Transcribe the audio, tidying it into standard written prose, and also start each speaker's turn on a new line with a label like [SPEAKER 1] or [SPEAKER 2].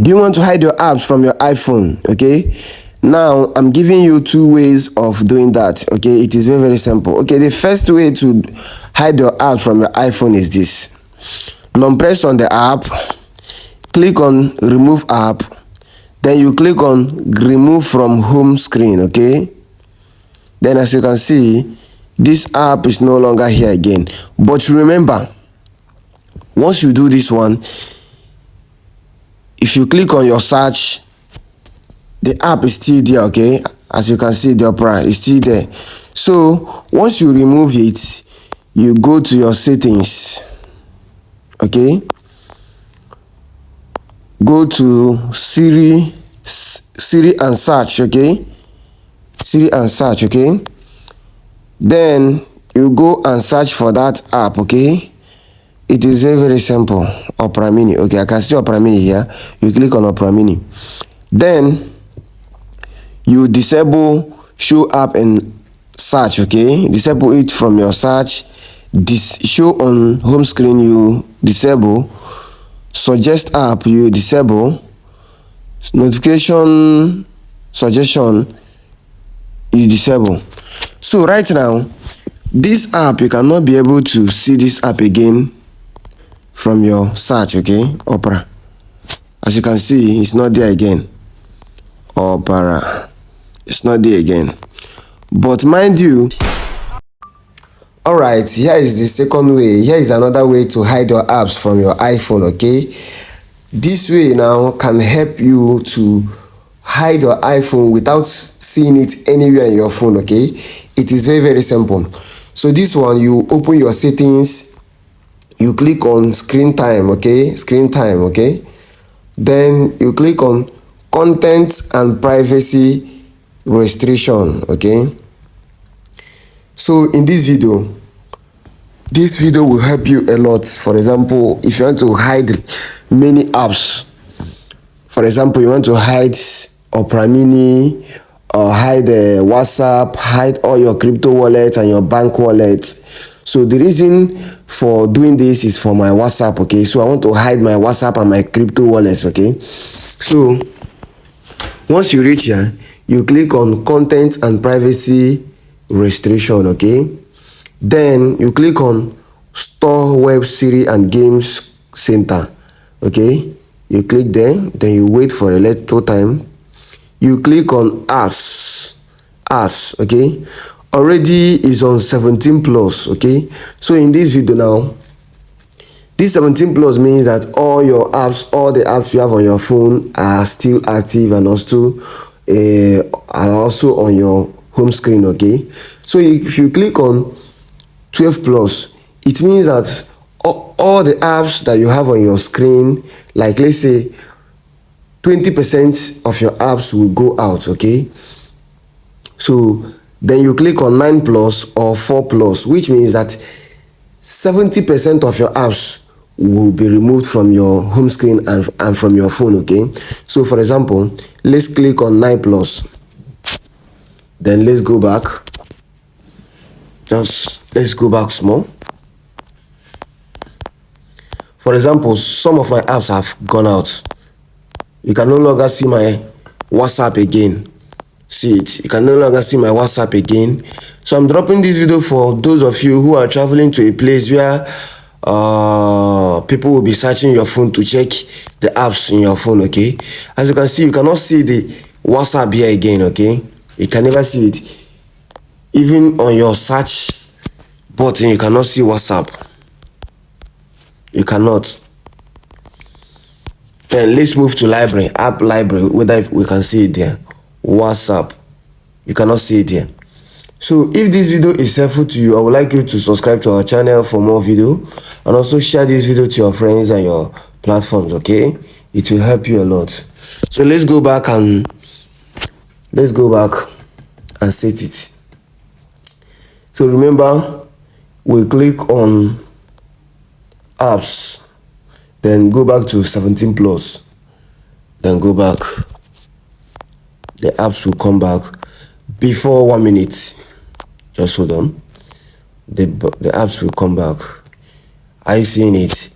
[SPEAKER 1] Do you want to hide your apps from your iPhone? Okay, now I'm giving you two ways of doing that. Okay, it is very, very simple. Okay, the first way to hide your apps from your iPhone is this. Now press on the app, click on remove app, then you click on remove from home screen. Okay, then as you can see, this app is no longer here again. But remember, once you do this one, if you click on your search, the app is still there. Okay, as you can see, the Opera is still there. So once you remove it, you go to your settings. Okay, go to Siri and search. Okay, Siri and search. Okay, then you go and search for that app. Okay, it is very, very simple. Opera Mini. Okay, I can see Opera Mini here. You click on Opera Mini, then you disable show app in search. Okay, disable it from your search. This show on home screen, you disable. Suggest app, you disable. Notification suggestion, you disable. So right now, this app, you cannot be able to see this app again from your search. Okay, Opera, as you can see, it's not there again. Opera, it's not there again. But mind you, all right, here is the second way. Here is another way to hide your apps from your iPhone. Okay, this way now can help you to hide your iPhone without seeing it anywhere in your phone. Okay, it is very, very simple. So this one, you open your settings, you click on screen time. Okay, screen time. Okay, then you click on content and privacy restriction. Okay, so in this video will help you a lot. For example, if you want to hide many apps, for example, you want to hide Opera Mini, or hide WhatsApp, hide all your crypto wallets and your bank wallets. So the reason for doing this is for my WhatsApp. Okay, so I want to hide my WhatsApp and my crypto wallets. Okay, so once you reach here, you click on content and privacy restriction. Okay, then you click on store web Siri and games center. Okay, you click there, then you wait for a little time. You click on apps. Okay, already is on 17 plus. Okay, so in this video now, this 17 plus means that all your apps, all the apps you have on your phone are still active and are also on your home screen. Okay, so if you click on 12 plus, it means that all the apps that you have on your screen, like let's say 20% of your apps will go out. Okay, so then you click on 9 plus or 4 plus, which means that 70% of your apps will be removed from your home screen and from your phone. Okay, so for example, let's click on 9 plus, then let's go back. Let's go back small. For example, some of my apps have gone out. You can no longer see my WhatsApp again. See it, you can no longer see my WhatsApp again. So I'm dropping this video for those of you who are traveling to a place where people will be searching your phone to check the apps in your phone. Okay, as you can see, you cannot see the WhatsApp here again. Okay, you can never see it. Even on your search button, you cannot see WhatsApp. You cannot. Then let's move to library, app library, whether we can see it there. WhatsApp, you cannot see it here. So if this video is helpful to you, I would like you to subscribe to our channel for more video, and also share this video to your friends and your platforms. Okay, it will help you a lot. So let's go back and set it. So remember, we click on apps, then go back to 17 plus, then go back. The apps will come back before 1 minute. Just hold on. The apps will come back. Are you seeing it?